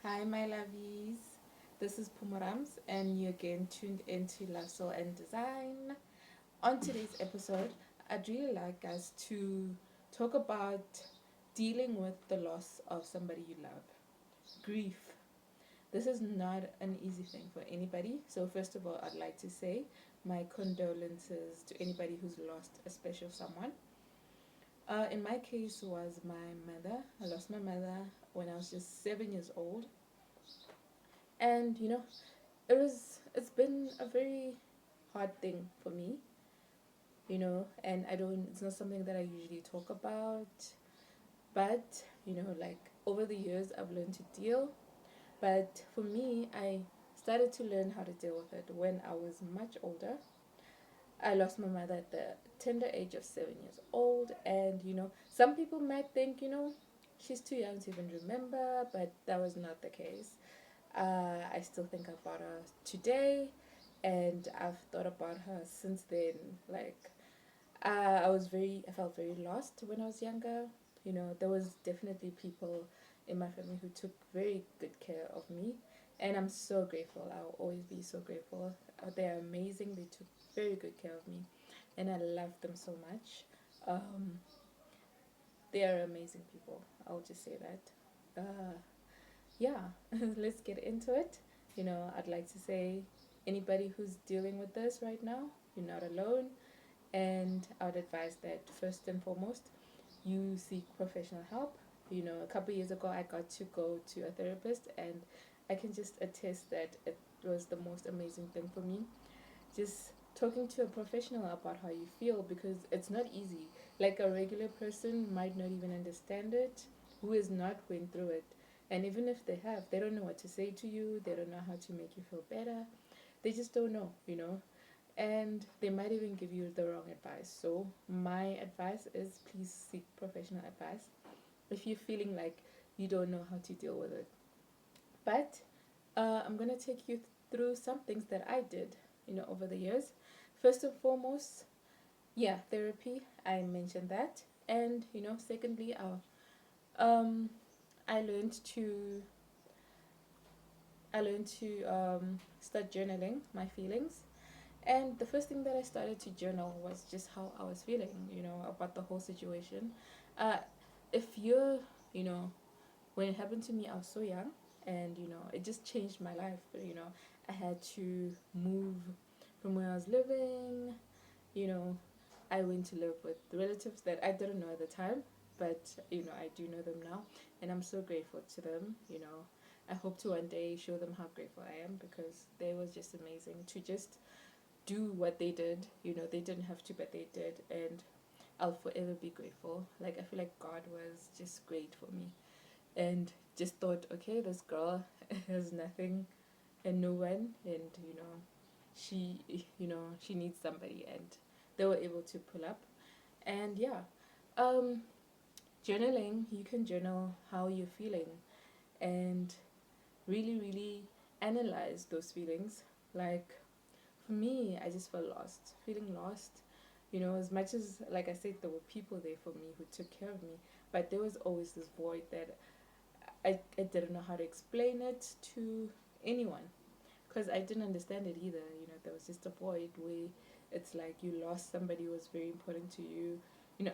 Hi, my lovies. This is Pumorams, and you again tuned into Love, Soul, and Design. On today's episode, I'd really like us to talk about dealing with the loss of somebody you love. Grief. This is not an easy thing for anybody. So, first of all, I'd like to say my condolences to anybody who's lost a special someone. In my case, was my mother. I lost my mother when I was just 7 years old, and it's been a very hard thing for me, and I don't it's not something that I usually talk about, but like over the years I've learned to deal. But for me, I started to learn how to deal with it when I was much older. I lost my mother at the tender age of 7 years old, and some people might think she's too young to even remember, but that was not the case. I still think about her today, and I've thought about her since then. Like, I felt very lost when I was younger. There was definitely people in my family who took very good care of me, and I'm so grateful. I'll always be so grateful. They're amazing. They took very good care of me, and I love them so much. Um, they are amazing people. I'll just say that. Yeah, let's get into it. I'd like to say anybody who's dealing with this right now, you're not alone. And I would advise that first and foremost, you seek professional help. A couple years ago, I got to go to a therapist, and I can just attest that it was the most amazing thing for me. Just talking to a professional about how you feel, because it's not easy. Like a regular person might not even understand it, who is not going through it. And even if they have, they don't know what to say to you, they don't know how to make you feel better. They just don't know. And they might even give you the wrong advice. So, my advice is please seek professional advice if you're feeling like you don't know how to deal with it. But I'm going to take you through some things that I did, over the years. First and foremost, yeah, therapy. I mentioned that. And, secondly, I learned to start journaling my feelings. And the first thing that I started to journal was just how I was feeling, about the whole situation. Uh, if you're, you know, when it happened to me, I was so young, and it just changed my life. I had to move from where I was living. You know, I went to live with relatives that I didn't know at the time, but I do know them now, and I'm so grateful to them. I hope to one day show them how grateful I am, because they was just amazing to just do what they did. They didn't have to, but they did, and I'll forever be grateful. Like, I feel like God was just great for me, and just thought, okay, this girl has nothing and no one, and she she needs somebody, and they were able to pull up. And yeah, um, journaling. You can journal how you're feeling, and really, really analyze those feelings. Like, for me, I just felt lost, feeling lost. As much as, like I said, there were people there for me who took care of me, but there was always this void that I didn't know how to explain it to anyone, because I didn't understand it either. There was just a void where it's like you lost somebody who was very important to you.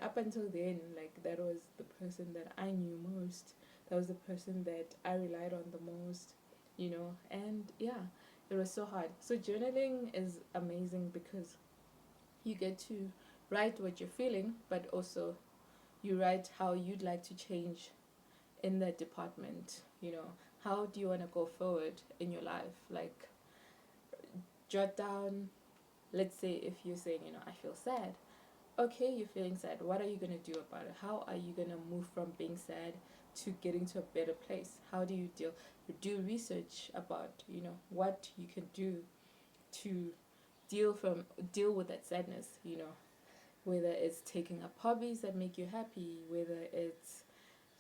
Up until then, like, that was the person that I knew most. That was the person that I relied on the most. And yeah, it was so hard. So journaling is amazing because you get to write what you're feeling, but also you write how you'd like to change in that department. How do you want to go forward in your life? Like, jot down, let's say if you're saying, I feel sad. Okay, you're feeling sad. What are you going to do about it? How are you going to move from being sad to getting to a better place? How do you deal? Do research about, what you can do to deal with that sadness, whether it's taking up hobbies that make you happy, whether it's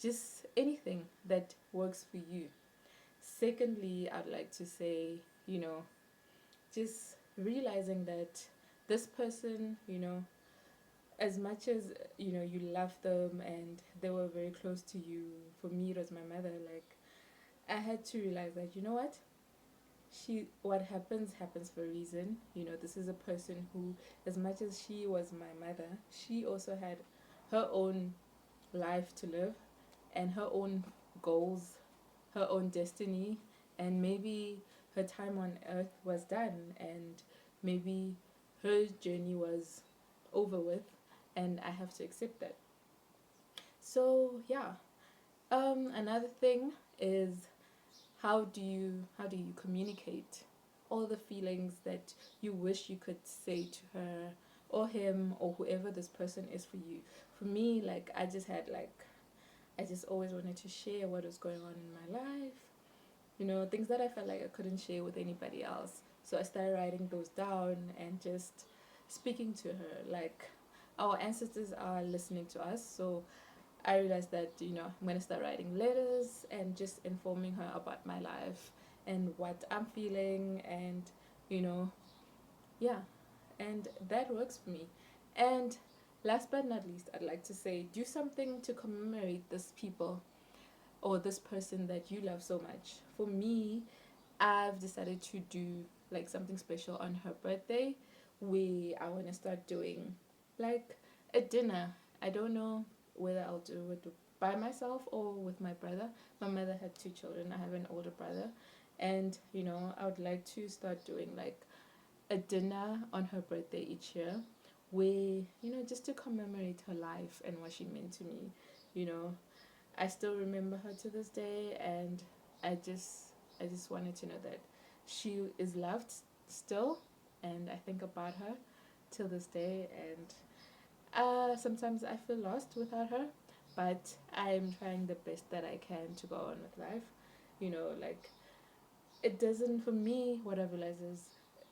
just anything that works for you. Secondly, I'd like to say, just realizing that this person, as much as you love them and they were very close to you. For me, it was my mother. Like, I had to realize that, you know what happens for a reason. This is a person who, as much as she was my mother, she also had her own life to live and her own goals, her own destiny, and maybe her time on earth was done, and maybe her journey was over with, and I have to accept that. So yeah, another thing is, how do you communicate all the feelings that you wish you could say to her or him or whoever this person is for you. For me, like, I just always wanted to share what was going on in my life, things that I felt like I couldn't share with anybody else. So I started writing those down and just speaking to her. Like, our ancestors are listening to us, so I realized that, I'm going to start writing letters and just informing her about my life and what I'm feeling, and, you know, yeah, and that works for me. And last but not least, I'd like to say, do something to commemorate this people or this person that you love so much. For me, I've decided to do like something special on her birthday, where I want to start doing like a dinner. I don't know whether I'll do it by myself or with my brother. My mother had two children. I have an older brother, and I would like to start doing like a dinner on her birthday each year, where just to commemorate her life and what she meant to me. You know, I still remember her to this day, and I just wanted to know that she is loved still, and I think about her till this day. And sometimes I feel lost without her, but I'm trying the best that I can to go on with life. Like, it doesn't, for me, what I realize is,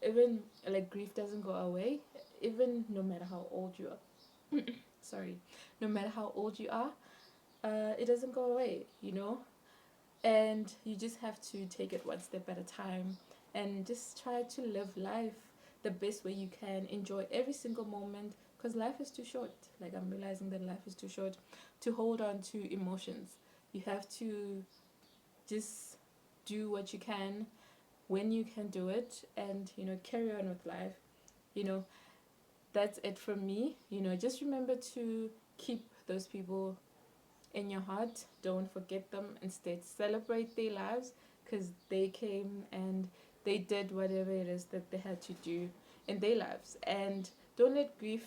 even like grief doesn't go away, even no matter how old you are. Sorry, no matter how old you are, it doesn't go away. And you just have to take it one step at a time and just try to live life the best way you can. Enjoy every single moment, because life is too short. Like, I'm realizing that life is too short to hold on to emotions. You have to just do what you can when you can do it, and carry on with life. you know that's it from me. Just remember to keep those people in your heart. Don't forget them. Instead, celebrate their lives, because they came and they did whatever it is that they had to do in their lives. And don't let grief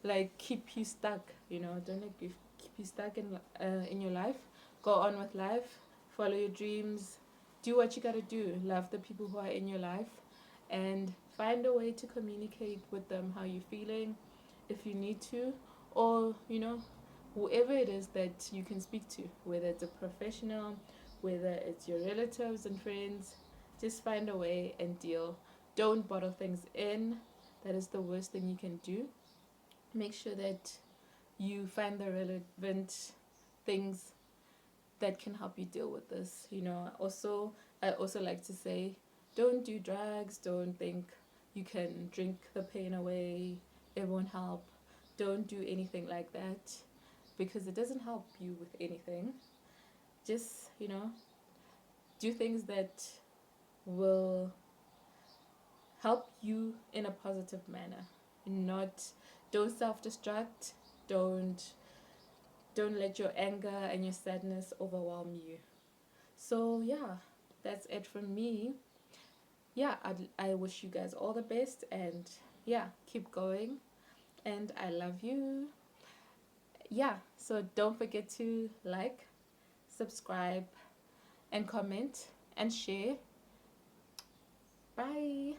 like keep you stuck. Don't let grief keep you stuck in your life. Go on with life. Follow your dreams. Do what you gotta do. Love the people who are in your life, and find a way to communicate with them how you're feeling, if you need to, or whoever it is that you can speak to, whether it's a professional, whether it's your relatives and friends. Just find a way and deal. Don't bottle things in. That is the worst thing you can do. Make sure that you find the relevant things that can help you deal with this. I also like to say, don't do drugs. Don't think you can drink the pain away. It won't help. Don't do anything like that, because it doesn't help you with anything. Just, do things that will help you in a positive manner. Not, don't self-destruct. Don't don't let your anger and your sadness overwhelm you. So yeah, that's it from me. Yeah, I wish you guys all the best, and yeah, keep going, and I love you. Yeah, so don't forget to like, subscribe, and comment and share. Bye.